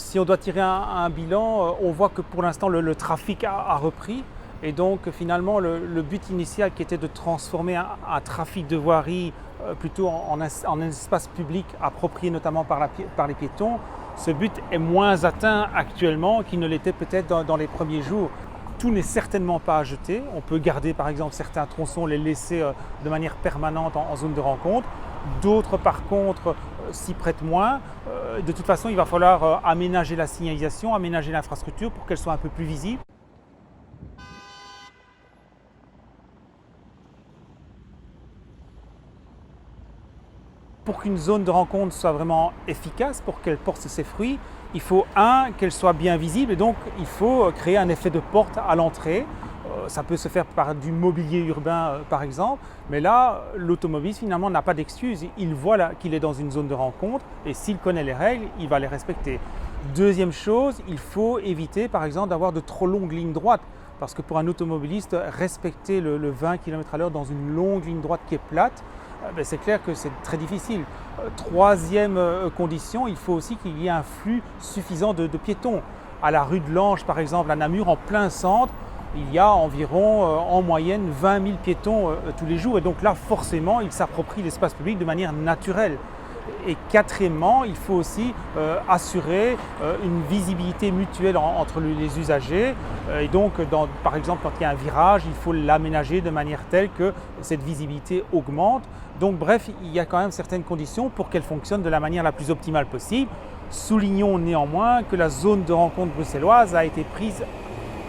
Si on doit tirer un bilan, on voit que pour l'instant le trafic a repris et donc finalement le but initial qui était de transformer un trafic de voirie plutôt en un espace public approprié notamment par les piétons, ce but est moins atteint actuellement qu'il ne l'était peut-être dans les premiers jours. Tout n'est certainement pas à jeter. On peut garder par exemple certains tronçons, les laisser de manière permanente en zone de rencontre. D'autres par contre s'y prêtent moins. De toute façon, il va falloir aménager la signalisation, aménager l'infrastructure pour qu'elle soit un peu plus visible. Pour qu'une zone de rencontre soit vraiment efficace, pour qu'elle porte ses fruits, il faut qu'elle soit bien visible et donc il faut créer un effet de porte à l'entrée. Ça peut se faire par du mobilier urbain par exemple, mais là l'automobiliste finalement n'a pas d'excuse. Il voit qu'il est dans une zone de rencontre et s'il connaît les règles, il va les respecter. Deuxième chose, il faut éviter par exemple d'avoir de trop longues lignes droites parce que pour un automobiliste, respecter le 20 km/h dans une longue ligne droite qui est plate, c'est clair que c'est très difficile. Troisième condition, il faut aussi qu'il y ait un flux suffisant de piétons. À la rue de Lange par exemple, à Namur, en plein centre, il y a environ en moyenne 20 000 piétons tous les jours et donc là forcément ils s'approprient l'espace public de manière naturelle. Et quatrièmement, il faut aussi assurer une visibilité mutuelle entre les usagers et donc par exemple quand il y a un virage, il faut l'aménager de manière telle que cette visibilité augmente. Donc bref, il y a quand même certaines conditions pour qu'elle fonctionne de la manière la plus optimale possible. Soulignons néanmoins que la zone de rencontre bruxelloise a été prise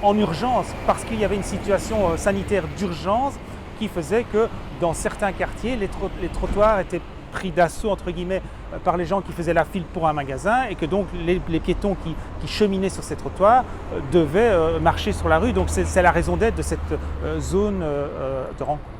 en urgence parce qu'il y avait une situation sanitaire d'urgence qui faisait que dans certains quartiers, les trottoirs étaient pris d'assaut entre guillemets par les gens qui faisaient la file pour un magasin et que donc les piétons qui cheminaient sur ces trottoirs devaient marcher sur la rue. Donc c'est la raison d'être de cette zone de rencontre.